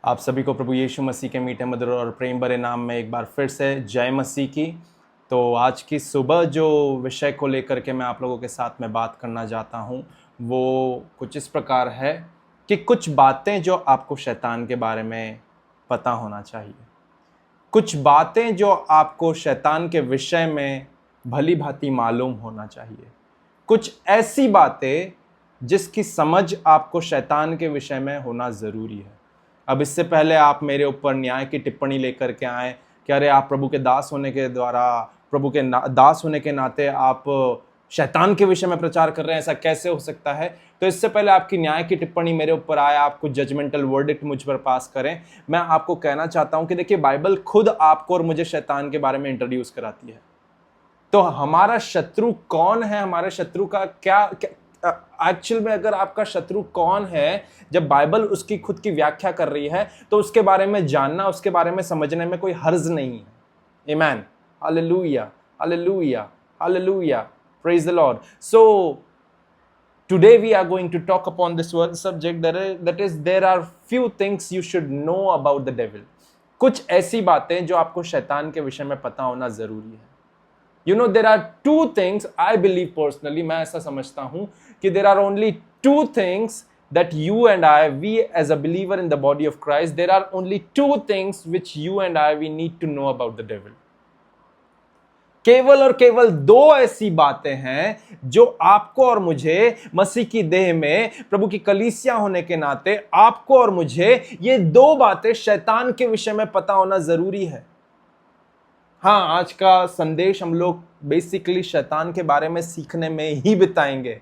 आप सभी को प्रभु यीशु मसीह के मीठे मधुर और प्रेम भरे नाम में एक बार फिर से जय मसीह की। तो आज की सुबह जो विषय को लेकर के मैं आप लोगों के साथ में बात करना चाहता हूँ वो कुछ इस प्रकार है कि कुछ बातें जो आपको शैतान के बारे में पता होना चाहिए, कुछ बातें जो आपको शैतान के विषय में भली भांति मालूम होना चाहिए, कुछ ऐसी बातें जिसकी समझ आपको शैतान के विषय में होना ज़रूरी है। अब इससे पहले आप मेरे ऊपर न्याय की टिप्पणी लेकर के आए कि अरे आप प्रभु के दास होने के द्वारा, प्रभु के दास होने के नाते आप शैतान के विषय में प्रचार कर रहे हैं, ऐसा कैसे हो सकता है। तो इससे पहले आपकी न्याय की टिप्पणी मेरे ऊपर आए, आप कुछ जजमेंटल वर्डिक्ट मुझ पर पास करें, मैं आपको कहना चाहता हूं कि देखिए बाइबल खुद आपको और मुझे शैतान के बारे में इंट्रोड्यूस कराती है। तो हमारा शत्रु कौन है, हमारे शत्रु का क्या एक्चुअल में अगर आपका शत्रु कौन है, जब बाइबल उसकी खुद की व्याख्या कर रही है तो उसके बारे में जानना, उसके बारे में समझने में कोई हर्ज नहीं है। Amen, hallelujah, hallelujah, hallelujah, praise the Lord. So today we are going to talk upon this subject that is there are few things you should know about the devil। कुछ ऐसी बातें जो आपको शैतान के विषय में पता होना जरूरी है। You know, there are two things, I believe personally, मैं ऐसा समझता हूं कि there are only two things that you and I, we as a believer in the body of Christ, there are only two things which you and I, we need to know about the devil। केवल और केवल दो ऐसी बातें हैं जो आपको और मुझे मसीह की देह में प्रभु की कलीसिया होने के नाते आपको और मुझे ये दो बातें शैतान के विषय में पता होना जरूरी है। हाँ, आज का संदेश हम लोग बेसिकली शैतान के बारे में सीखने में ही बिताएंगे।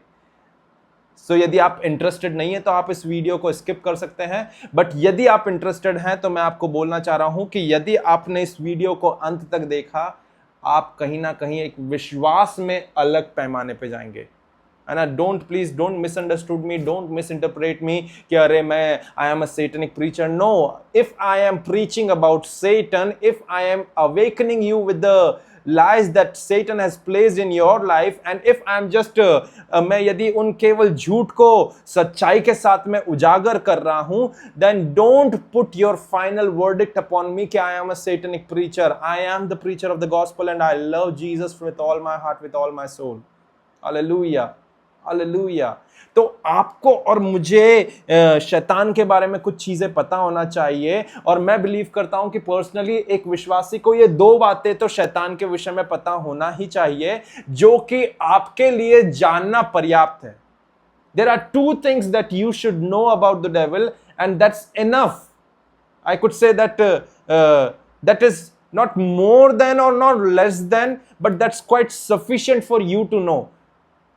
सो यदि आप इंटरेस्टेड नहीं है तो आप इस वीडियो को स्किप कर सकते हैं, बट यदि आप इंटरेस्टेड हैं तो मैं आपको बोलना चाह रहा हूं कि यदि आपने इस वीडियो को अंत तक देखा, आप कहीं ना कहीं एक विश्वास में अलग पैमाने पे जाएंगे। And please don't misunderstood me, don't misinterpret me कि अरे मैं I am a satanic preacher। No, if I am preaching about Satan, if I am awakening you with the lies that Satan has placed in your life, and if I am just मैं यदि उन केवल झूठ को सच्चाई के साथ में उजागर कर रहा हूं, then don't put your final verdict upon me कि I am a satanic preacher। I am the preacher of the gospel and I love Jesus with all my heart, with all my soul। Hallelujah, hallelujah. तो आपको और मुझे शैतान के बारे में कुछ चीजें पता होना चाहिए, और मैं बिलीव करता हूं कि पर्सनली एक विश्वासी को ये दो बातें तो शैतान के विषय में पता होना ही चाहिए जो कि आपके लिए जानना पर्याप्त है। There are two things that you should know about the devil and that's enough। I could say that that is not more than or not less than, but that's quite sufficient for you to know।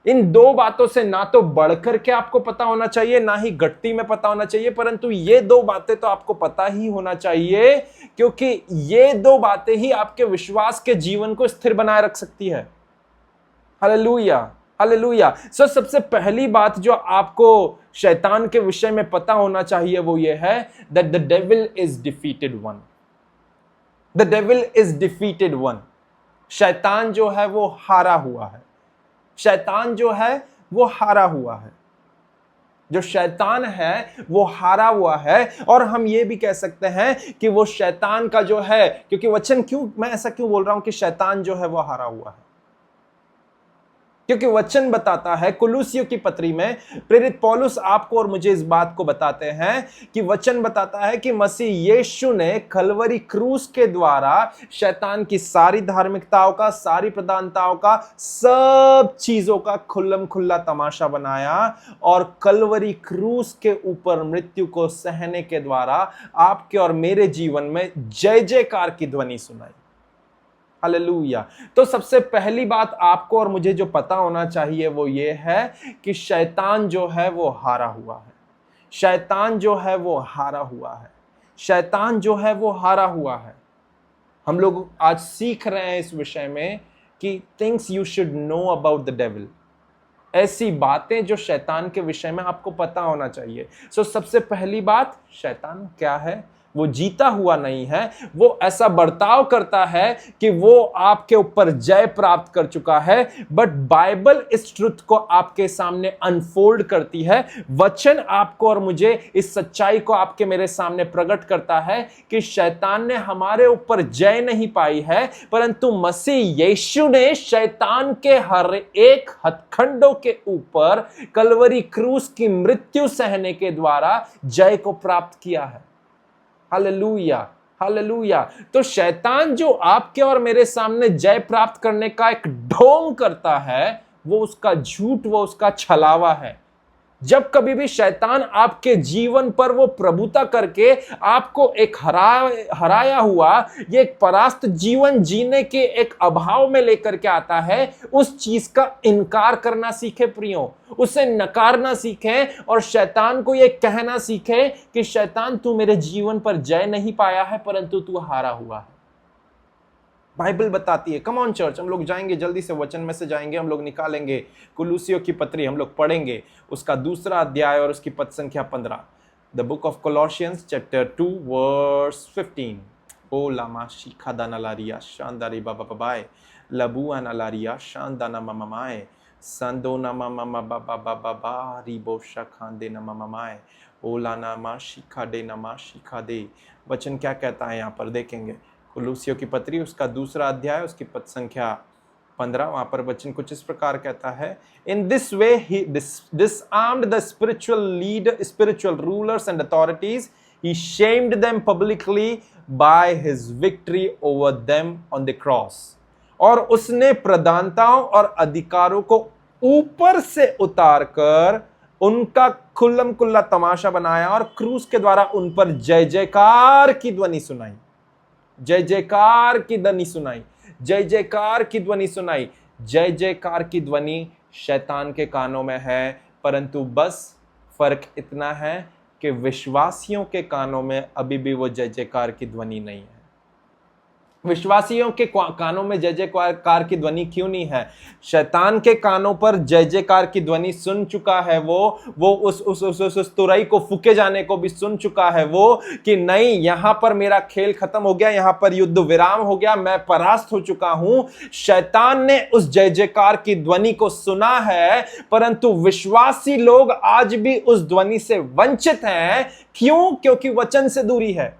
इन दो बातों से ना तो बढ़कर के आपको पता होना चाहिए, ना ही घटती में पता होना चाहिए, परंतु ये दो बातें तो आपको पता ही होना चाहिए, क्योंकि ये दो बातें ही आपके विश्वास के जीवन को स्थिर बनाए रख सकती है। Hallelujah, hallelujah. सो सबसे पहली बात जो आपको शैतान के विषय में पता होना चाहिए वो ये है that the devil is defeated one। The devil is defeated one। शैतान जो है वो हारा हुआ है। शैतान जो है वो हारा हुआ है। जो शैतान है वो हारा हुआ है, और हम ये भी कह सकते हैं कि वो शैतान का जो है, क्योंकि वचन मैं ऐसा क्यों बोल रहा हूं कि शैतान जो है वो हारा हुआ है, क्योंकि वचन बताता है, कुलुसियों की पत्री में प्रेरित पौलुस आपको और मुझे इस बात को बताते हैं कि वचन बताता है कि मसीह यीशु ने कलवरी क्रूस के द्वारा शैतान की सारी धार्मिकताओं का, सारी प्रधानताओं का, सब चीजों का खुल्लम खुल्ला तमाशा बनाया, और कलवरी क्रूस के ऊपर मृत्यु को सहने के द्वारा आपके और मेरे जीवन में जय जयकार की ध्वनि सुनाई। हालेलुया। तो सबसे पहली बात आपको और मुझे जो पता होना चाहिए वो ये है कि शैतान जो है वो हारा हुआ है। शैतान जो है वो हारा हुआ है। शैतान जो है वो हारा हुआ है। हम लोग आज सीख रहे हैं इस विषय में कि things you should know about the devil, ऐसी बातें जो शैतान के विषय में आपको पता होना चाहिए। सो सबसे पहली बात, शैतान क्या है, वो जीता हुआ नहीं है, वो ऐसा बर्ताव करता है कि वो आपके ऊपर जय प्राप्त कर चुका है। बट बाइबल इस ट्रुथ को आपके सामने अनफोल्ड करती है। वचन आपको और मुझे इस सच्चाई को आपके मेरे सामने प्रकट करता है कि शैतान ने हमारे ऊपर जय नहीं पाई है, परंतु मसीह यीशु ने शैतान के हर एक हथखंडों के ऊपर कलवरी क्रूस की मृत्यु सहने के द्वारा जय को प्राप्त किया है। Hallelujah, hallelujah. तो शैतान जो आपके और मेरे सामने जय प्राप्त करने का एक ढोंग करता है, वो उसका झूठ, वो उसका छलावा है। जब कभी भी शैतान आपके जीवन पर वो प्रभुता करके आपको एक हराया हुआ, ये एक परास्त जीवन जीने के एक अभाव में लेकर के आता है, उस चीज का इनकार करना सीखे प्रियो, उसे नकारना सीखे और शैतान को ये कहना सीखे कि शैतान तू मेरे जीवन पर जय नहीं पाया है, परंतु तू हारा हुआ है। बाइबल बताती है। कम ऑन चर्च, हम लोग जाएंगे जल्दी से, वचन में से जाएंगे, हम लोग निकालेंगे कुलूसियों की पत्री, हम लोग पढ़ेंगे उसका 2 अध्याय और उसकी पद संख्या 15। The book of Colossians chapter 2 verse 15। ओ लामा शिखा दाना लारिया शानदारी बाबा बाबाए लबुआ ना लारिया शानदाना ममाए संदोना ममा बाबा बाबा रिबोशा खांदे ना ममाए ओ लाना मा शिखा दे नमा शिखा दे। वचन क्या कहता है यहाँ पर देखेंगे। कुलूसियों की पत्री उसका 2 अध्याय उसकी पद संख्या 15, वहां पर वचन कुछ इस प्रकार कहता है। In this way he disarmed the spiritual rulers and authorities, he shamed them publicly by his victory over them on the cross। और उसने प्रधानताओं और अधिकारों को ऊपर से उतार कर उनका खुल्लम खुल्ला तमाशा बनाया और क्रूस के द्वारा उन पर जय जयकार की ध्वनि सुनाई, जय जयकार की ध्वनि सुनाई, जय जयकार की ध्वनि सुनाई। जय जयकार की ध्वनि शैतान के कानों में है, परंतु बस फर्क इतना है कि विश्वासियों के कानों में अभी भी वो जय जयकार की ध्वनि नहीं है। विश्वासियों के कानों में जय जयकार की ध्वनि क्यों नहीं है? शैतान के कानों पर जय जयकार की ध्वनि सुन चुका है। वो उस तुरई को फूके जाने को भी सुन चुका है वो, कि नहीं, यहां पर मेरा खेल खत्म हो गया, यहां पर युद्ध विराम हो गया, मैं परास्त हो चुका हूं। शैतान ने उस जय जयकार की ध्वनि को सुना है, परंतु विश्वासी लोग आज भी उस ध्वनि से वंचित हैं। क्यों? क्योंकि वचन से दूरी है।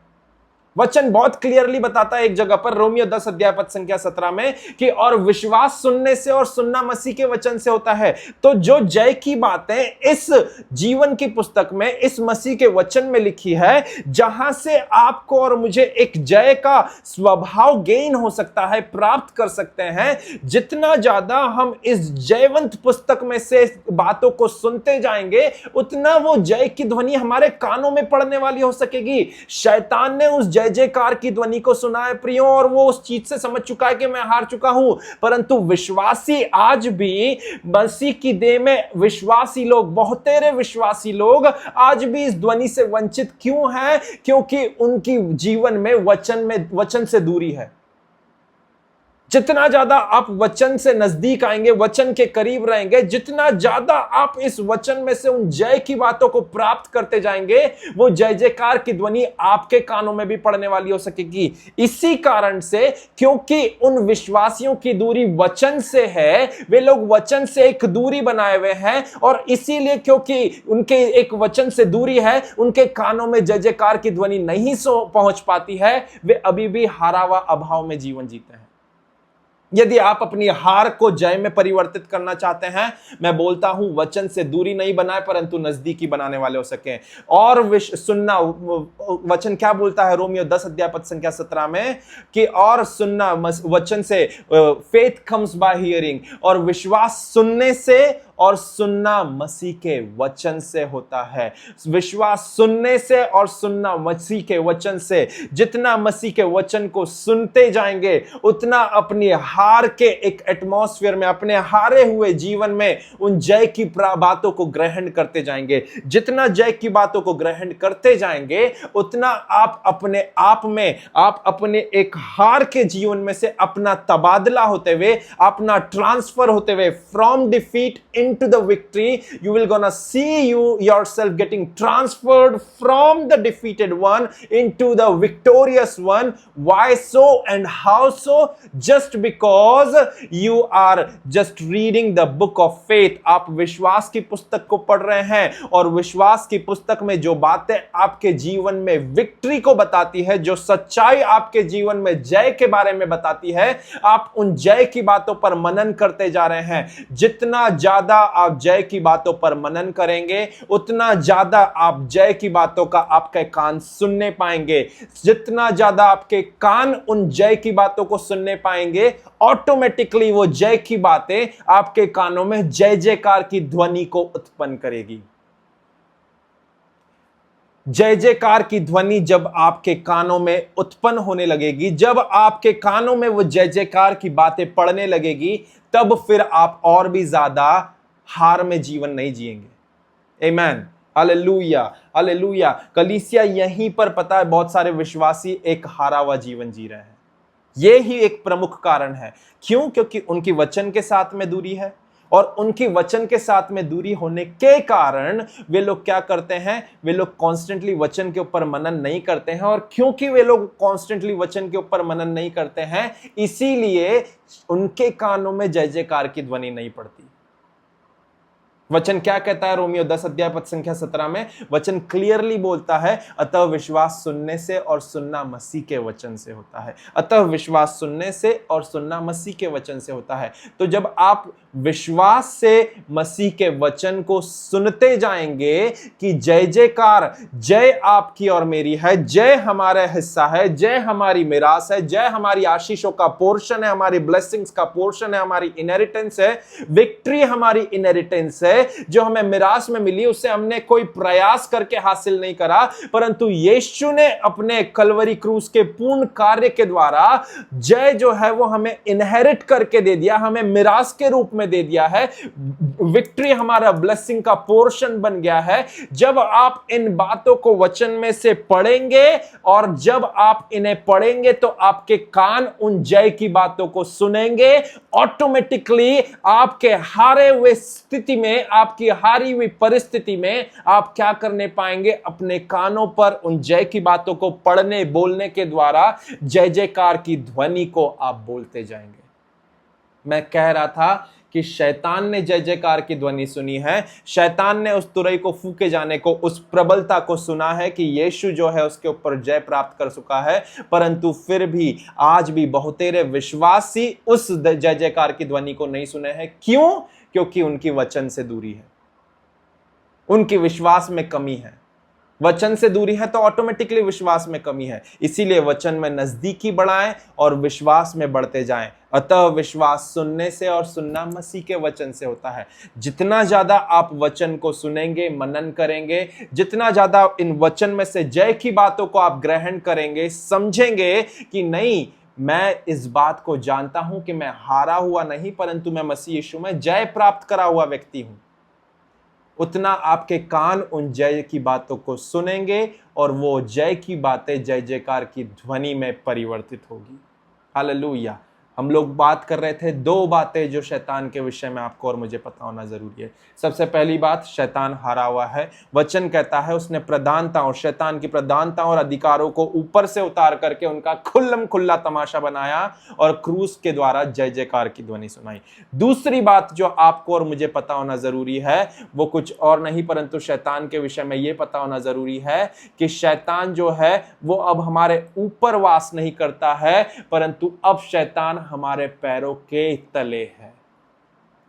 वचन बहुत क्लियरली बताता है एक जगह पर, रोमियो 10 अध्याय पद संख्या 17 में, कि और विश्वास सुनने से और सुनना मसीह के वचन से होता है। तो जो जय की बातें इस जीवन की पुस्तक में, इस मसीह के वचन में लिखी है, जहां से आपको और मुझे एक जय का स्वभाव गेन हो सकता है, प्राप्त कर सकते हैं, जितना ज्यादा हम इस जयवंत पुस्तक में से बातों को सुनते जाएंगे, उतना वो जय की ध्वनि हमारे कानों में पड़ने वाली हो सकेगी। शैतान ने उस जय जयकार की ध्वनि को सुना है प्रियो, और वो उस चीज से समझ चुका है कि मैं हार चुका हूं, परंतु विश्वासी आज भी मसीह की देह में विश्वासी लोग, बहुतेरे विश्वासी लोग आज भी इस ध्वनि से वंचित क्यों हैं? क्योंकि उनकी जीवन में वचन से दूरी है। जितना ज्यादा आप वचन से नजदीक आएंगे, वचन के करीब रहेंगे, जितना ज्यादा आप इस वचन में से उन जय की बातों को प्राप्त करते जाएंगे, वो जय जयकार की ध्वनि आपके कानों में भी पड़ने वाली हो सकेगी। इसी कारण से, क्योंकि उन विश्वासियों की दूरी वचन से है, वे लोग वचन से एक दूरी बनाए हुए हैं, और इसीलिए क्योंकि उनके एक वचन से दूरी है, उनके कानों में जय जयकार की ध्वनि नहीं पहुंच पाती है। वे अभी भी हारा हुआ अभाव में जीवन जीते हैं। यदि आप अपनी हार को जय में परिवर्तित करना चाहते हैं, मैं बोलता हूं, वचन से दूरी नहीं बनाए, परंतु नजदीकी बनाने वाले हो सके। और सुनना, वचन क्या बोलता है रोमियो 10 अध्याय पद संख्या 17 में, कि और सुनना वचन से, फेथ कम्स बाय हियरिंग, और विश्वास सुनने से, और सुनना मसीह के वचन से होता है। विश्वास सुनने से और सुनना मसीह के वचन से। जितना मसीह के वचन को सुनते जाएंगे, उतना अपनी हार के एक एटमॉस्फेयर में, अपने हारे हुए जीवन में उन जय की बातों को ग्रहण करते जाएंगे। जितना जय की बातों को ग्रहण करते जाएंगे, उतना आप अपने आप में, आप अपने एक हार के जीवन में से अपना तबादला होते हुए, अपना ट्रांसफर होते हुए, from defeat into the victory, you will gonna see yourself getting transferred from the defeated one into the victorious one. Why so and how so? Just because you are just reading the book of faith. आप विश्वास की पुस्तक को पढ़ रहे हैं, और विश्वास की पुस्तक में जो बातें आपके जीवन में विक्ट्री को बताती है, जो सच्चाई आपके जीवन में जय के बारे में बताती है, आप उन जय की बातों पर मनन करते जा रहे हैं। जितना ज्यादा आप जय की बातों पर मनन करेंगे, उतना ज्यादा आप जय की बातों का आपके कान सुनने पाएंगे। जितना ज्यादा आपके कान उन जय की बातों को सुनने पाएंगे, ऑटोमेटिकली वो जय की बातें आपके कानों में जय जयकार की ध्वनि को उत्पन्न करेगी। जय जयकार की ध्वनि जब आपके कानों में उत्पन्न होने लगेगी, जब आपके कानों में वो जय जयकार की बातें पड़ने लगेगी, तब फिर आप और भी ज्यादा हार में जीवन नहीं जिएंगे। आमीन, हालेलुया, हालेलुया। कलीसिया यहीं पर पता है बहुत सारे विश्वासी एक हारा हुआ जीवन जी रहे हैं। ये ही एक प्रमुख कारण है। क्यों? क्योंकि उनकी वचन के साथ में दूरी है, और उनकी वचन के साथ में दूरी होने के कारण वे लोग क्या करते हैं? वे लोग कॉन्स्टेंटली वचन के ऊपर मनन नहीं करते हैं, और क्योंकि वे लोग कॉन्स्टेंटली वचन के ऊपर मनन नहीं करते हैं, इसीलिए उनके कानों में जय जयकार की ध्वनि नहीं पड़ती। वचन क्या कहता है? रोमियो 10 अध्याय पद संख्या 17 में वचन क्लियरली बोलता है, अतः विश्वास सुनने से और सुनना मसीह के वचन से होता है। अतः विश्वास सुनने से और सुनना मसीह के वचन से होता है। तो जब आप विश्वास से मसीह के वचन को सुनते जाएंगे कि जय जयकार, जय आपकी और मेरी है, जय हमारा हिस्सा है, जय हमारी मिरास है, जय हमारी आशीषों का पोर्शन है, हमारी ब्लेसिंग्स का पोर्शन है, हमारी इनहेरिटेंस है, विक्ट्री हमारी इनहेरिटेंस है, जो हमें मिरास में मिली, उससे हमने कोई प्रयास करके हासिल नहीं करा, परंतु यीशु ने अपने कलवरी क्रूस के पूर्ण कार्य के द्वारा जय जो है वो हमें इनहेरिट करके दे दिया, हमें मिरास के रूप में दे दिया है। विक्ट्री हमारा ब्लेसिंग का पोर्शन बन गया है। जब आप इन बातों को वचन में से पढ़ेंगे, और जब आप इन्हें पढ़ेंगे, तो आपके कान उन जय की बातों को सुनेंगे। ऑटोमेटिकली आपके हारे हुए स्थिति में, आपकी हारी हुई परिस्थिति में आप क्या करने पाएंगे? अपने कानों पर उन जय की बातों को पढ़ने बोलने के द्वारा जय जयकार की ध्वनि को आप बोलते जाएंगे। मैं कह रहा था कि शैतान ने जय जयकार की ध्वनि सुनी है। शैतान ने उस तुरई को फूके जाने को, उस प्रबलता को सुना है कि यीशु जो है उसके ऊपर जय प्राप्त कर चुका है, परंतु फिर भी आज भी बहुतेरे विश्वासी उस जय जयकार की ध्वनि को नहीं सुने हैं। क्यों? क्योंकि उनकी वचन से दूरी है, उनकी विश्वास में कमी है। वचन से दूरी है तो ऑटोमेटिकली विश्वास में कमी है। इसीलिए वचन में नजदीकी बढ़ाएं और विश्वास में बढ़ते जाएं। अतः विश्वास सुनने से और सुनना मसीह के वचन से होता है। जितना ज्यादा आप वचन को सुनेंगे, मनन करेंगे, जितना ज्यादा इन वचन में से जय की बातों को आप ग्रहण करेंगे, समझेंगे कि नहीं, मैं इस बात को जानता हूं कि मैं हारा हुआ नहीं, परंतु मैं मसीह यीशु में जय प्राप्त करा हुआ व्यक्ति हूं, उतना आपके कान उन जय की बातों को सुनेंगे, और वो जय की बातें जय जयकार की ध्वनि में परिवर्तित होगी। हालेलुया। हम लोग बात कर रहे थे दो बातें जो शैतान के विषय में आपको और मुझे पता होना जरूरी है। सबसे पहली बात, शैतान हारा हुआ है। वचन कहता है उसने प्रधानताओं, शैतान की प्रधानताओं और अधिकारों को ऊपर से उतार करके उनका खुल्लम खुल्ला तमाशा बनाया और क्रूस के द्वारा जय जयकार की ध्वनि सुनाई। दूसरी बात जो आपको और मुझे पता होना जरूरी है वो कुछ और नहीं परंतु शैतान के विषय में यह पता होना जरूरी है कि शैतान जो है वो अब हमारे ऊपर वास नहीं करता है, परंतु अब शैतान हमारे पैरों के तले है।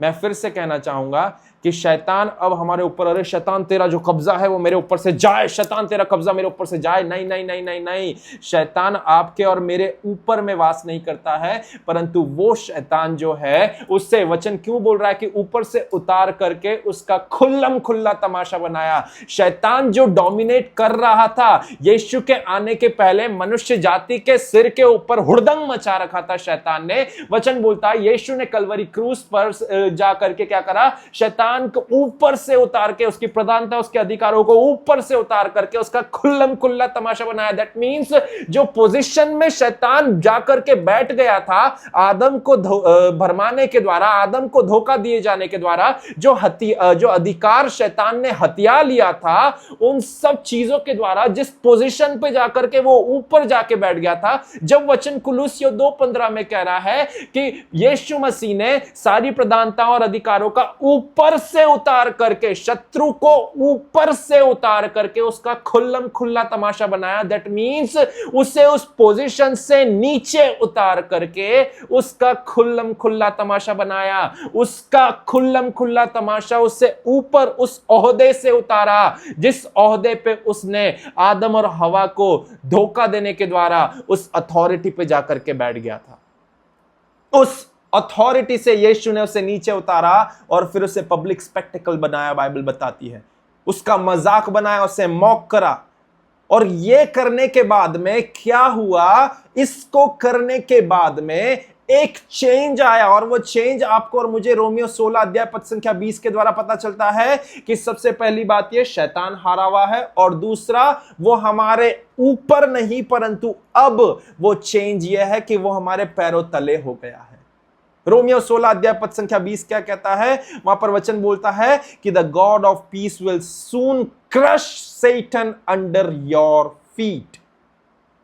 मैं फिर से कहना चाहूंगा कि शैतान अब हमारे ऊपर, अरे शैतान तेरा जो कब्जा है वो मेरे ऊपर से जाए, शैतान तेरा कब्जा मेरे ऊपर से जाए। नहीं नहीं नहीं नहीं नहीं, शैतान आपके और मेरे ऊपर में वास नहीं करता है, परंतु वो शैतान जो है उससे वचन क्यों बोल रहा है कि ऊपर से उतार करके उसका खुल्लम खुल्ला तमाशा बनाया। शैतान जो डोमिनेट कर रहा था यीशु के आने के पहले, मनुष्य जाति के सिर के ऊपर हुड़दंग मचा रखा था शैतान ने। वचन बोलता है यीशु ने कलवरी क्रूस पर जा करके क्या करा, शैतान शैतान को ऊपर से उतार के, उसकी प्रधानता, उसके अधिकारों को ऊपर से उतार करके उसका खुल्लम खुल्ला तमाशा बनाया। दैट मीन्स जो पोजीशन में शैतान जाकर के बैठ गया था आदम को भरमाने के द्वारा, आदम को धोखा दिए जाने के द्वारा, जो अधिकार शैतान ने हथिया लिया था, उन सब चीजों के द्वारा जिस पोजीशन पे जाकर के वो ऊपर जाके बैठ गया था। जब वचन कुलुस्सियों 2:15 में कह रहा है कि यीशु मसीह ने सारी प्रधानताओं और अधिकारों का ऊपर से उतार करके, शत्रु को ऊपर से उतार करके उसका खुल्लम खुल्ला तमाशा बनाया, दैट मीन्स उसे उस पोजीशन से नीचे उतार करके उसका खुल्लम खुल्ला तमाशा बनाया। उसका खुल्लम खुल्ला तमाशा उससे ऊपर उस ओहदे से उतारा जिस ओहदे पे उसने आदम और हवा को धोखा देने के द्वारा उस अथॉरिटी पे जाकर के बैठ गया था। उस अथॉरिटी से यीशु ने उसे नीचे उतारा और फिर उसे पब्लिक स्पेक्टिकल बनाया। बाइबल बताती है उसका मजाक बनाया, उसे मॉक करा। और ये करने के बाद में क्या हुआ, इसको करने के बाद में एक चेंज आया, और वो चेंज आपको और मुझे रोमियो 16 अध्याय पद संख्या 20 के द्वारा पता चलता है कि सबसे पहली बात ये, शैतान हारा हुआ है, और दूसरा वो हमारे ऊपर नहीं परंतु अब वो चेंज ये है कि वो हमारे पैरों तले हो गया है। रोमियो 16 अध्याय पद संख्या 20 क्या कहता है? वहां पर वचन बोलता है कि the God of peace will soon crush Satan under your feet.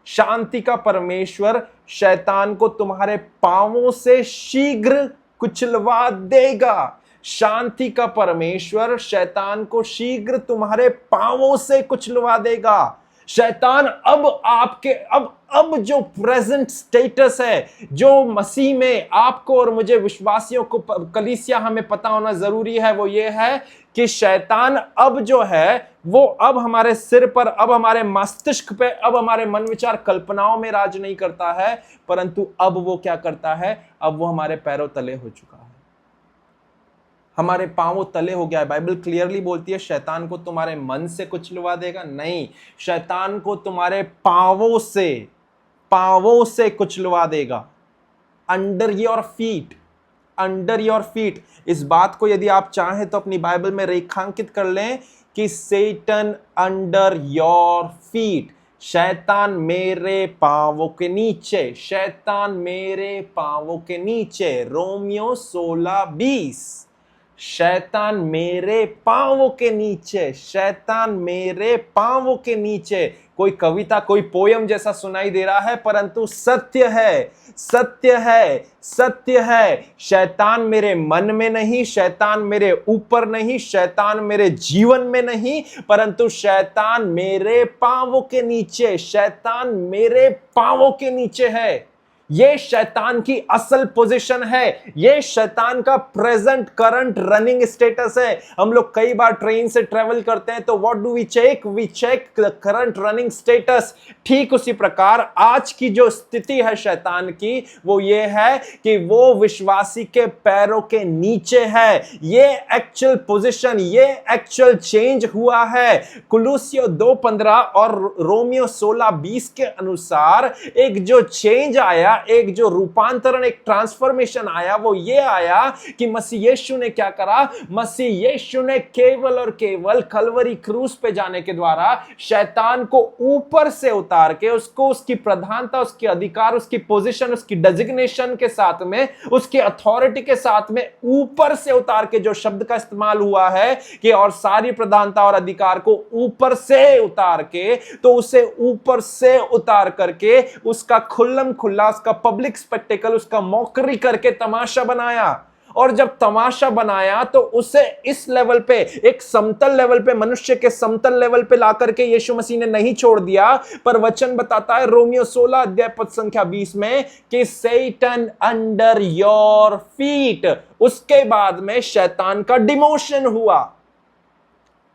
शांति का परमेश्वर शैतान को तुम्हारे पांवों से शीघ्र कुचलवा देगा। शांति का परमेश्वर शैतान को शीघ्र तुम्हारे पांवों से कुचलवा देगा। शैतान अब आपके अब जो प्रेजेंट स्टेटस है, जो मसीह में आपको और मुझे विश्वासियों को, कलीसिया हमें पता होना जरूरी है, वो ये है कि शैतान अब जो है वो अब हमारे सिर पर, अब हमारे मस्तिष्क पे, अब हमारे मन विचार कल्पनाओं में राज नहीं करता है, परंतु अब वो क्या करता है, अब वो हमारे पैरों तले हो चुका है, हमारे पांवों तले हो गया है। बाइबल क्लियरली बोलती है शैतान को तुम्हारे मन से कुचलवा देगा, नहीं, शैतान को तुम्हारे पांवों से कुचलवा देगा। Under your feet, under your feet. इस बात को यदि आप चाहें तो अपनी बाइबल में रेखांकित कर लें कि सेटन अंडर योर फीट, शैतान मेरे पांवों के नीचे, शैतान मेरे पांवों के नीचे। रोमियो 16:20, शैतान मेरे पांवों के नीचे, शैतान मेरे पांवों के नीचे। कोई कविता, कोई पोयम जैसा सुनाई दे रहा है, परंतु सत्य है, सत्य है, सत्य है। शैतान मेरे मन में नहीं, शैतान मेरे ऊपर नहीं, शैतान मेरे जीवन में नहीं, परंतु शैतान मेरे पांवों के नीचे, शैतान मेरे पांवों के नीचे है। ये शैतान की असल पोजीशन है, ये शैतान का प्रेजेंट करंट रनिंग स्टेटस है। हम लोग कई बार ट्रेन से ट्रेवल करते हैं तो what do we check? We check the current running status. ठीक उसी प्रकार आज की जो स्थिति है शैतान की, वो ये है कि वो विश्वासी के पैरों के नीचे है। ये एक्चुअल पोजीशन, ये एक्चुअल चेंज हुआ है। कुलुस्सियों 2:15 और रोमियो 16:20 के अनुसार एक जो चेंज आया, एक जो रूपांतरण, एक ट्रांसफॉर्मेशन आया, वो ये आया कि मसीह यीशु ने क्या करा? मसीह यीशु ने केवल और केवल कलवरी क्रूस पे जाने के द्वारा शैतान को ऊपर से उतार के उसको उसकी प्रधानता, उसकी अधिकार, उसकी पोजीशन, उसकी डेजिग्नेशन के साथ में, उसकी अथॉरिटी के साथ में ऊपर से उतार के, जो शब्द का इस्तेमाल हुआ है कि और सारी प्रधानता और अधिकार को ऊपर से उतार के, तो उसे ऊपर से उतार करके उसका खुल्लम खुल्ला, उसका पब्लिक स्पेक्टेकल, उसका मौकरी करके तमाशा बनाया। और जब तमाशा बनाया तो उसे इस लेवल पे, एक समतल लेवल पे, मनुष्य के समतल लेवल पे लाकर के यीशु मसीह ने नहीं छोड़ दिया, पर वचन बताता है रोमियो 16 अध्याय पद संख्या 20 में कि सैटन अंडर योर फीट। उसके बाद में शैतान का डिमोशन हुआ।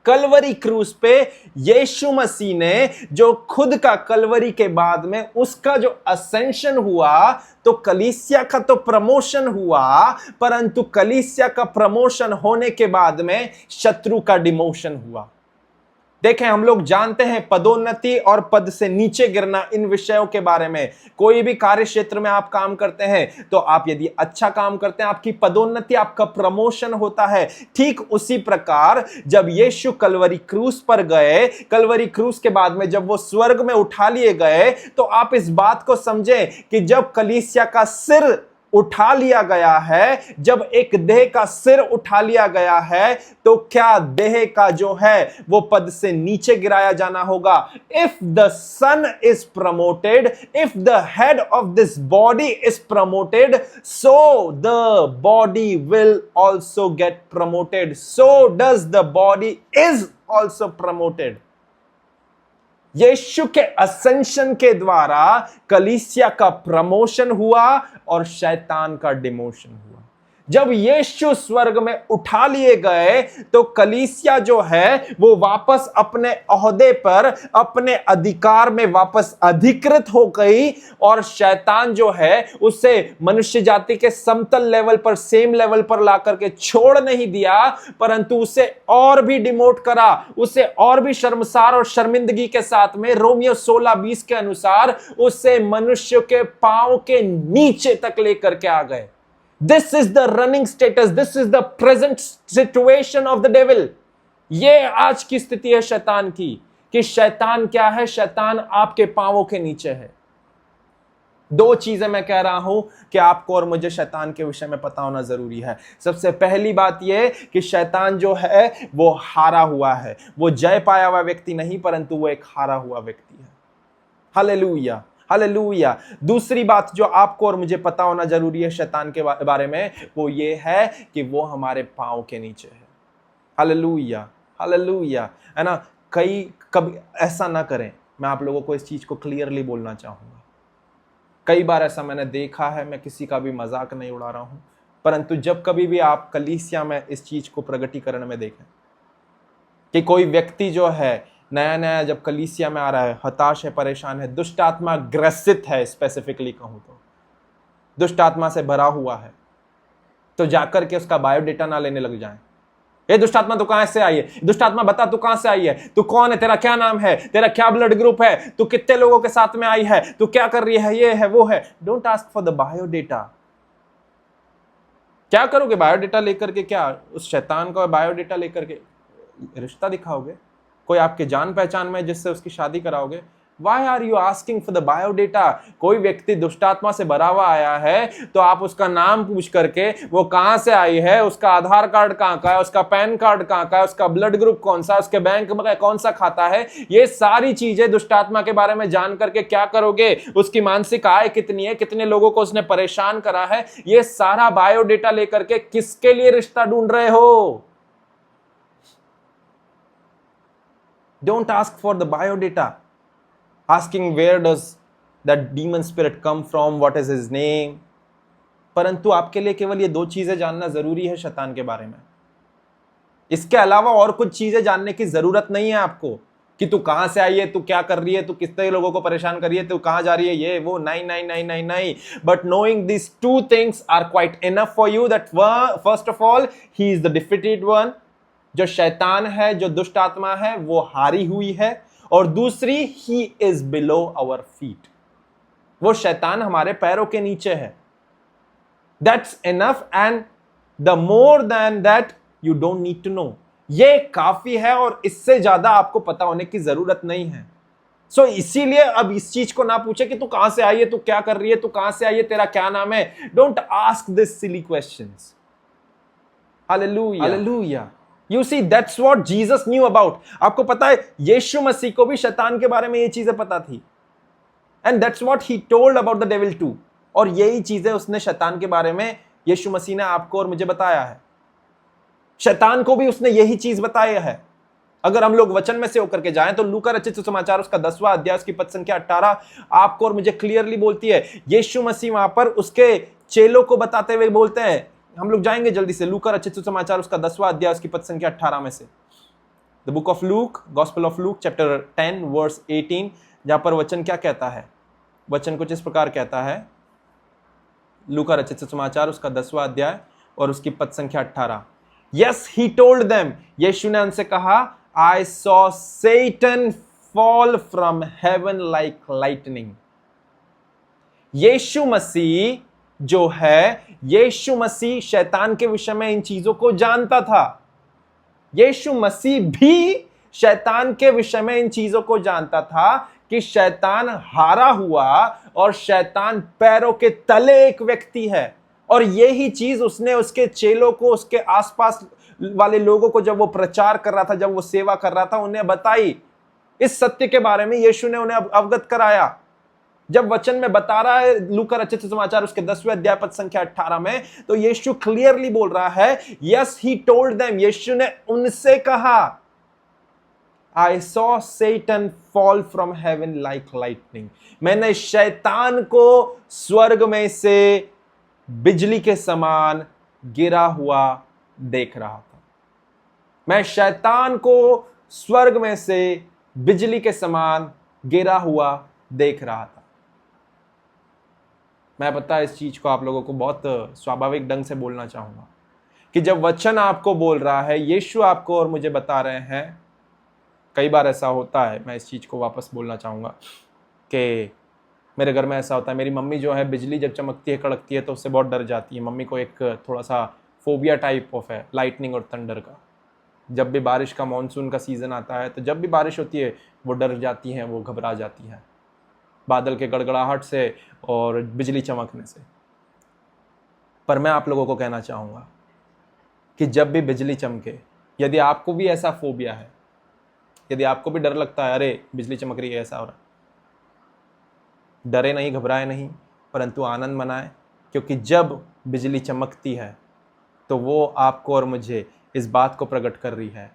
कलवरी क्रूस पे यीशु मसीह ने जो खुद का कलवरी के बाद में उसका जो असेंशन हुआ, तो कलीसिया का तो प्रमोशन हुआ, परंतु कलीसिया का प्रमोशन होने के बाद में शत्रु का डिमोशन हुआ। देखें, हम लोग जानते हैं पदोन्नति और पद से नीचे गिरना, इन विषयों के बारे में। कोई भी कार्य क्षेत्र में आप काम करते हैं तो आप यदि अच्छा काम करते हैं, आपकी पदोन्नति, आपका प्रमोशन होता है। ठीक उसी प्रकार जब यीशु कलवरी क्रूस पर गए, कलवरी क्रूस के बाद में जब वो स्वर्ग में उठा लिए गए, तो आप इस बात को समझें कि जब कलीसिया का सिर उठा लिया गया है, जब एक देह का सिर उठा लिया गया है, तो क्या देह का जो है वो पद से नीचे गिराया जाना होगा। If the son is promoted, if the head of this body is promoted, so the body will also get promoted, so does the body is also promoted. यीशु के असेंशन के द्वारा कलीसिया का प्रमोशन हुआ और शैतान का डिमोशन हुआ। जब यीशु स्वर्ग में उठा लिए गए तो कलीसिया जो है वो वापस अपने ओहदे पर, अपने अधिकार में वापस अधिकृत हो गई, और शैतान जो है उसे मनुष्य जाति के समतल लेवल पर, सेम लेवल पर ला करके छोड़ नहीं दिया, परंतु उसे और भी डिमोट करा, उसे और भी शर्मसार और शर्मिंदगी के साथ में रोमियो 16:20 के अनुसार उसे मनुष्य के पांव के नीचे तक लेकर के आ गए। This is the running status. This is the present situation of the devil. ये आज की स्थिति है शैतान की, कि शैतान क्या है? शैतान आपके पांवों के नीचे है। दो चीजें मैं कह रहा हूं कि आपको और मुझे शैतान के विषय में पता होना जरूरी है। सबसे पहली बात यह कि शैतान जो है वो हारा हुआ है, वो जय पाया हुआ व्यक्ति नहीं, परंतु वो एक हारा हुआ व्यक्ति है। Hallelujah, hallelujah. दूसरी बात जो आपको और मुझे पता होना जरूरी है शैतान के बारे में, वो ये है कि वो हमारे पांव के नीचे है। हालेलुया, हालेलुया, है ना। कभी ऐसा ना करें, मैं आप लोगों को इस चीज को क्लियरली बोलना चाहूंगा। कई बार ऐसा मैंने देखा है, मैं किसी का भी मजाक नहीं उड़ा रहा हूं, परंतु जब कभी भी आप कलीसिया में इस चीज को प्रगटीकरण में देखें कि कोई व्यक्ति जो है नया नया जब कलीसिया में आ रहा है, हताश है, परेशान है, दुष्ट आत्मा ग्रसित है, स्पेसिफिकली कहूं तो दुष्ट आत्मा से भरा हुआ है, तो जाकर के उसका बायोडेटा ना लेने लग जाएं। ये दुष्ट आत्मा तू कहां से आई है? दुष्ट आत्मा बता तू कहां से आई है, तू कौन है, तेरा क्या नाम है, तेरा क्या ब्लड ग्रुप है, तू कितने लोगों के साथ में आई है, तू क्या कर रही है, ये है वो है। Don't ask for the biodata. क्या करोगे बायोडेटा लेकर के? क्या उस शैतान का बायोडेटा लेकर के रिश्ता दिखाओगे? कोई आपके जान पहचान में जिससे उसकी शादी कराओगे? Why are you asking for the biodata? कोई व्यक्ति दुष्टात्मा से भरा हुआ आया है तो आप उसका नाम पूछ करके, वो कहां से आई है, उसका आधार कार्ड कहां का है, उसका पैन कार्ड कहां का है, उसका ब्लड ग्रुप कौन सा, उसके बैंक में कौन सा खाता है, ये सारी चीजें दुष्टात्मा के बारे में जान करके क्या करोगे? उसकी मानसिक आय कितनी है, कितने लोगों को उसने परेशान करा है, ये सारा बायोडेटा लेकर के किसके लिए रिश्ता ढूंढ रहे हो? Don't ask for the biodata. Asking where does that demon spirit come from, what is his name. परंतु आपके लिए केवल ये दो चीजें जानना जरूरी है शैतान के बारे में। इसके अलावा और कुछ चीजें जानने की जरूरत नहीं है आपको, कि तू कहां से आई है, तू क्या कर रही है, तू कितने लोगों को परेशान कर रही है, तू कहां जा रही है, ये वो, नहीं नहीं नहीं नहीं नहीं। But knowing these two things are quite enough for you, that first of all he is the defeated one, जो शैतान है, जो दुष्ट आत्मा है, वो हारी हुई है, और दूसरी he is below our feet, वो शैतान हमारे पैरों के नीचे है। That's enough, and the more than that you don't need to know. ये काफी है और इससे ज्यादा आपको पता होने की जरूरत नहीं है। सो इसीलिए अब इस चीज को ना पूछे कि तू कहां से आई है, तू क्या कर रही है, तू कहां से आई है, तेरा क्या नाम है। Don't ask this silly questions. Hallelujah, hallelujah. You see, that's what Jesus knew about. आपको पता है यीशु मसीह को भी शैतान के बारे में ये चीजें पता थी, and that's what he told about the devil too. और यही चीजें उसने शैतान के बारे में यीशु मसीह ने आपको और मुझे बताया है। शैतान को भी उसने यही चीज बताया है। अगर हम लोग वचन में से होकर के जाएं तो लूका रचित सुसमाचार उसका 10वां अध्याय उसकी पद संख्या 18 आपको और मुझे क्लियरली बोलती है। यीशु मसीह वहां पर उसके चेलों को बताते हुए बोलते हैं, हम लोग जाएंगे जल्दी से लूका रचित सुसमाचार उसका 10वां अध्याय उसकी पद संख्या 18 में से, the book of Luke, gospel of Luke chapter 10 verse 18, जहां पर वचन क्या कहता है। वचन कुछ इस प्रकार कहता है, लूका रचित सुसमाचार उसका 10वां अध्याय और उसकी पद संख्या 18। यस ही टोल्ड देम, यीशु ने उनसे कहा, I saw Satan fall from heaven like lightning. यीशु मसीह जो है, यीशु मसीह शैतान के विषय में इन चीजों को जानता था। यीशु मसीह भी शैतान के विषय में इन चीजों को जानता था कि शैतान हारा हुआ और शैतान पैरों के तले एक व्यक्ति है। और यही चीज उसने उसके चेलों को, उसके आसपास वाले लोगों को जब वो प्रचार कर रहा था, जब वो सेवा कर रहा था, उन्हें बताई। इस सत्य के बारे में यीशु ने उन्हें अवगत कराया। जब वचन में बता रहा है लूका रचित समाचार उसके 10वें अध्याय पद संख्या 18 में, तो यीशु क्लियरली बोल रहा है, यस ही टोल्ड देम, यीशु ने उनसे कहा, I saw Satan fall from heaven like lightning. मैंने शैतान को स्वर्ग में से बिजली के समान गिरा हुआ देख रहा था। मैं शैतान को स्वर्ग में से बिजली के समान गिरा हुआ देख रहा था। मैं पता है इस चीज को आप लोगों को बहुत स्वाभाविक ढंग से बोलना चाहूंगा कि जब वचन आपको बोल रहा है, यीशु आपको और मुझे बता रहे हैं, कई बार ऐसा होता है, मैं इस चीज को वापस बोलना चाहूंगा कि मेरे घर में ऐसा होता है, मेरी मम्मी जो है बिजली जब चमकती है, कड़कती है तो उससे बहुत डर जाती है। मम्मी को एक थोड़ा सा फोबिया टाइप ऑफ है लाइटनिंग और थंडर का। जब भी बारिश का मानसून का सीजन आता है तो जब भी बारिश होती है वो डर जाती हैं, वो घबरा जाती हैं बादल के गड़गड़ाहट से और बिजली चमकने से। पर मैं आप लोगों को कहना चाहूँगा कि जब भी बिजली चमके, यदि आपको भी ऐसा फोबिया है, यदि आपको भी डर लगता है, अरे बिजली चमक रही है, ऐसा हो रहा है, डरे नहीं, घबराए नहीं, परंतु आनंद मनाए, क्योंकि जब बिजली चमकती है तो वो आपको और मुझे इस बात को प्रकट कर रही है।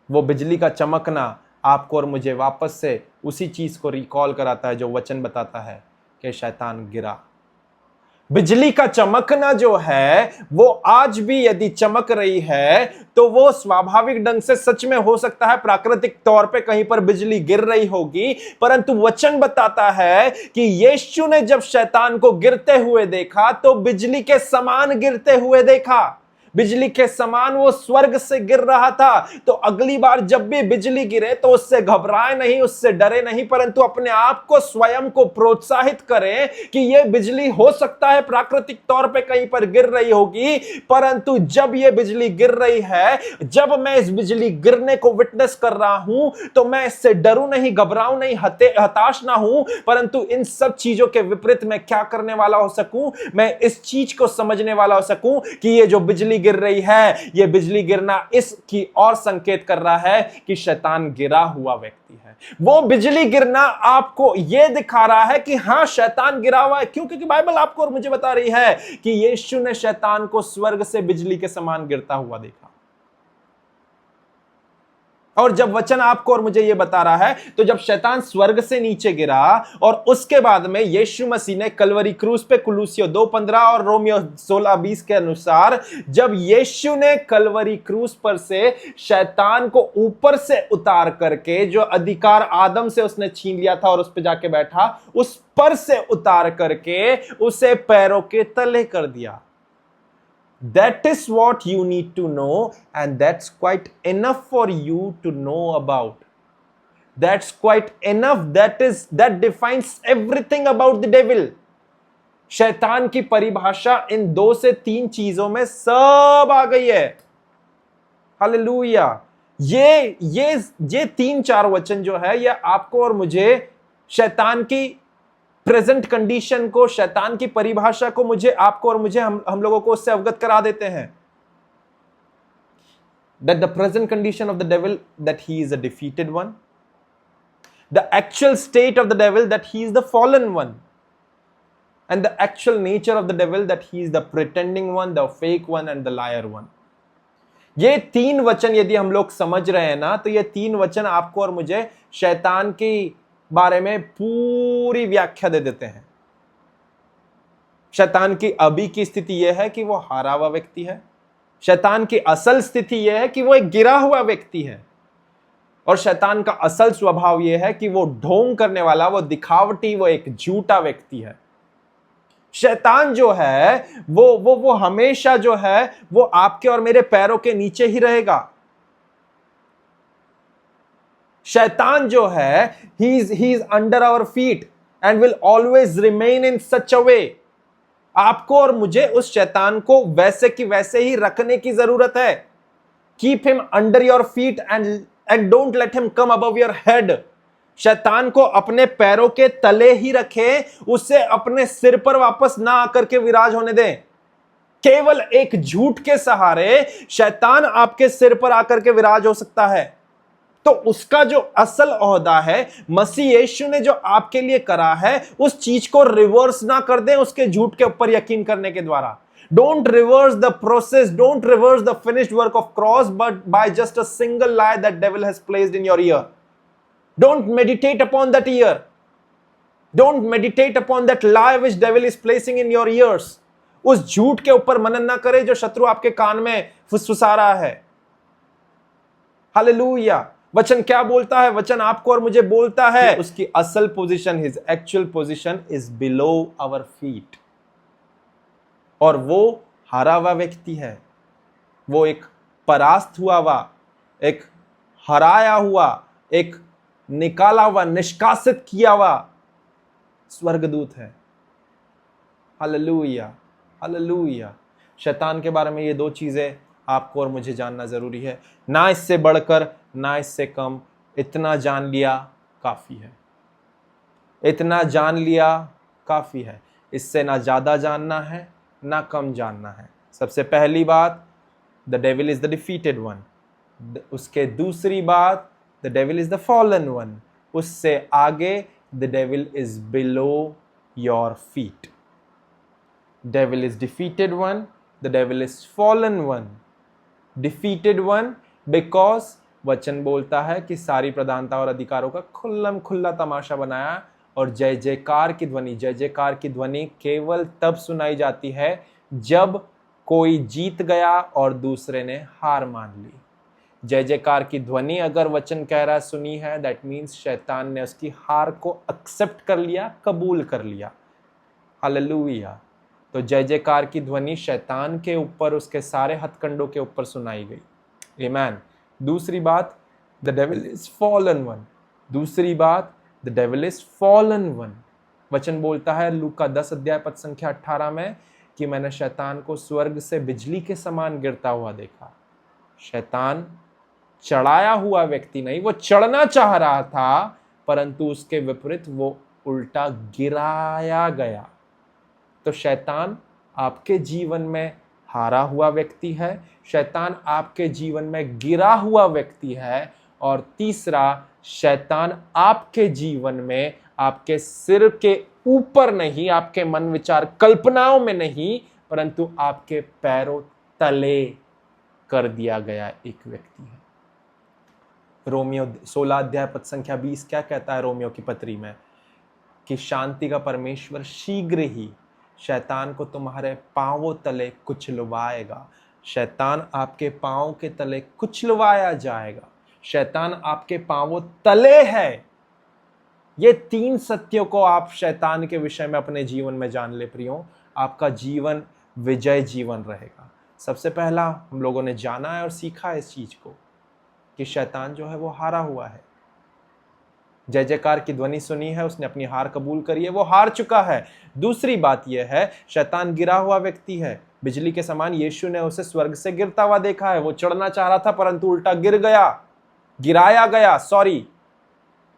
वो बिजली का चमकना आपको और मुझे वापस से उसी चीज को रिकॉल कराता है जो वचन बताता है कि शैतान गिरा। बिजली का चमकना जो है वो आज भी यदि चमक रही है तो वो स्वाभाविक ढंग से सच में हो सकता है प्राकृतिक तौर पे कहीं पर बिजली गिर रही होगी, परंतु वचन बताता है कि यीशु ने जब शैतान को गिरते हुए देखा तो बिजली के समान गिरते हुए देखा। बिजली के समान वो स्वर्ग से गिर रहा था। तो अगली बार जब भी बिजली गिरे तो उससे घबराए नहीं, उससे डरे नहीं, परंतु अपने आप को, स्वयं को प्रोत्साहित करें कि ये बिजली हो सकता है प्राकृतिक तौर पे कहीं पर गिर रही होगी, परंतु जब ये बिजली गिर रही है, जब मैं इस बिजली गिरने को विटनेस कर रहा हूं, तो मैं इससे डरूं नहीं, घबराऊं नहीं, हताश ना हूं, परंतु इन सब चीजों के विपरीत मैं क्या करने वाला हो सकूं, मैं इस चीज को समझने वाला हो सकूं कि ये जो बिजली गिर रही है, ये बिजली गिरना इसकी और संकेत कर रहा है कि शैतान गिरा हुआ व्यक्ति है। वो बिजली गिरना आपको यह दिखा रहा है कि हां शैतान गिरा हुआ है। क्यों? क्योंकि बाइबल आपको और मुझे बता रही है कि यीशु ने शैतान को स्वर्ग से बिजली के समान गिरता हुआ देखा। और जब वचन आपको और मुझे यह बता रहा है, तो जब शैतान स्वर्ग से नीचे गिरा और उसके बाद में यीशु मसीह ने कलवरी क्रूस पे, कुलूसियों 2:15 और रोमियो 16:20 के अनुसार, जब यीशु ने कलवरी क्रूस पर से शैतान को ऊपर से उतार करके, जो अधिकार आदम से उसने छीन लिया था और उस पर जाके बैठा, उस पर से उतार करके उसे पैरों के तले कर दिया। That is what you need to know, and that's quite enough for you to know about. That's quite enough. That defines everything about the devil. शैतान की परिभाषा इन 2 से 3 चीजों में सब आ गई है। हालेलुया। ये 3-4 वचन जो है, ये आपको और मुझे शैतान की प्रेजेंट कंडीशन को, शैतान की परिभाषा को, मुझे, आपको और मुझे, हम लोगों को उससे अवगत करा देते हैं। That the present condition of the devil, that he is a defeated one. The actual state of the devil, that he is the fallen one. And the actual nature of the devil, that he is the pretending one, the fake one and the liar one. ये 3 वचन यदि हम लोग समझ रहे हैं ना, तो ये 3 वचन आपको और मुझे शैतान की बारे में पूरी व्याख्या दे देते हैं। शैतान की अभी की स्थिति यह है कि वो हारा हुआ व्यक्ति है। शैतान की असल स्थिति यह है कि वो एक गिरा हुआ व्यक्ति है। और शैतान का असल स्वभाव यह है कि वो ढोंग करने वाला, वो दिखावटी, वो एक झूठा व्यक्ति है। शैतान जो है वो हमेशा जो है वो आपके और मेरे पैरों के नीचे ही रहेगा। शैतान जो है ही is under our feet and will always remain in such a way. आपको और मुझे उस शैतान को वैसे की वैसे ही रखने की जरूरत है। Keep him under your feet and don't let him come above your head. शैतान को अपने पैरों के तले ही रखे, उसे अपने सिर पर वापस ना आकर के विराज होने दें। केवल एक झूठ के सहारे शैतान आपके सिर पर आकर के विराज हो सकता है। तो उसका जो असल ओहदा है, मसीह यीशु ने जो आपके लिए करा है, उस चीज को रिवर्स ना कर दें उसके झूठ के ऊपर यकीन करने के द्वारा। Don't reverse the process, don't reverse the finished work of cross, but by just a single lie that devil has placed in your ear. Don't meditate upon that ear. Don't meditate upon that lie which devil is placing in your ears. उस झूठ के ऊपर मनन ना करे जो शत्रु आपके कान में फुसफुसा रहा है। हालेलुया। वचन क्या बोलता है? वचन आपको और मुझे बोलता है उसकी असल position, his actual position is below our feet. और वो हारा हुआ व्यक्ति है, वो एक परास्त हुआ हुआ, एक हराया हुआ, एक निकाला हुआ, निष्कासित किया हुआ स्वर्गदूत है। Hallelujah, hallelujah. शैतान के बारे में ये दो चीजें आपको और मुझे जानना जरूरी है, ना इससे बढ़कर ना इससे कम। इतना जान लिया काफी है, इतना जान लिया काफी है। इससे ना ज्यादा जानना है ना कम जानना है। सबसे पहली बात, the devil is the defeated one. उसके दूसरी बात, the devil is the fallen one. उससे आगे, the devil is below your feet. Devil is defeated one, the devil is fallen one. Defeated one because वचन बोलता है कि सारी प्रधानता और अधिकारों का खुल्लम खुल्ला तमाशा बनाया, और जय जयकार की ध्वनि, जय जयकार की ध्वनि केवल तब सुनाई जाती है जब कोई जीत गया और दूसरे ने हार मान ली। जय जयकार की ध्वनि अगर वचन कह रहा सुनी है, दैट मीन्स शैतान ने उसकी हार को एक्सेप्ट कर लिया, कबूल कर लिया। हालेलुया। तो जय जयकार की ध्वनि शैतान के ऊपर, उसके सारे हथकंडों के ऊपर सुनाई गई। आमीन। दूसरी बात, the devil is fallen one. दूसरी बात, the devil is fallen one. वचन बोलता है लूका 10 अध्याय पद संख्या 18 में कि मैंने शैतान को स्वर्ग से बिजली के समान गिरता हुआ देखा। शैतान चढ़ाया हुआ व्यक्ति नहीं, वो चढ़ना चाह रहा था, परंतु उसके विपरीत वो उल्टा गिराया गया। तो शैतान आपके जीवन में हारा हुआ व्यक्ति है, शैतान आपके जीवन में गिरा हुआ व्यक्ति है। और तीसरा, शैतान आपके जीवन में आपके सिर के ऊपर नहीं, आपके मन विचार कल्पनाओं में नहीं, परंतु आपके पैरों तले कर दिया गया एक व्यक्ति है। रोमियो 16 अध्याय पद संख्या 20 क्या कहता है रोमियो की पत्री में? कि शांति का परमेश्वर शीघ्र ही शैतान को तुम्हारे पांवों तले कुचलवाएगा। शैतान आपके पांव के तले कुचलवाया जाएगा। शैतान आपके पांवों तले है। ये तीन सत्यों को आप शैतान के विषय में अपने जीवन में जान ले प्रियो, आपका जीवन विजय जीवन रहेगा। सबसे पहला हम लोगों ने जाना है और सीखा है इस चीज को कि शैतान जो है वो हारा हुआ है। जय जयकार की ध्वनि सुनी है, उसने अपनी हार कबूल करी है, वो हार चुका है। दूसरी बात यह है, शैतान गिरा हुआ व्यक्ति है, बिजली के समान यीशु ने उसे स्वर्ग से गिरता हुआ देखा है। वो चढ़ना चाह रहा था परंतु उल्टा गिर गया, गिराया गया, सॉरी।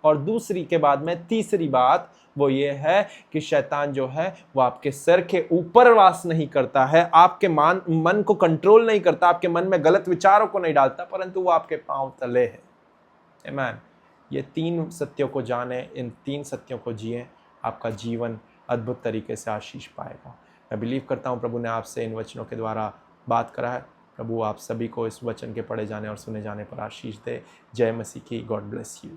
और दूसरी के बाद में तीसरी बात वो ये है कि शैतान जो है वो आपके सर के ऊपर वास नहीं करता है, आपके मन को कंट्रोल नहीं करता, आपके मन में गलत विचारों को नहीं डालता, परंतु वो आपके पांव तले है। आमीन। ये तीन सत्यों को जाने, इन तीन सत्यों को जिए, आपका जीवन अद्भुत तरीके से आशीष पाएगा। मैं बिलीव करता हूँ प्रभु ने आपसे इन वचनों के द्वारा बात करा है। प्रभु आप सभी को इस वचन के पढ़े जाने और सुने जाने पर आशीष दे। जय मसीह की। God bless you.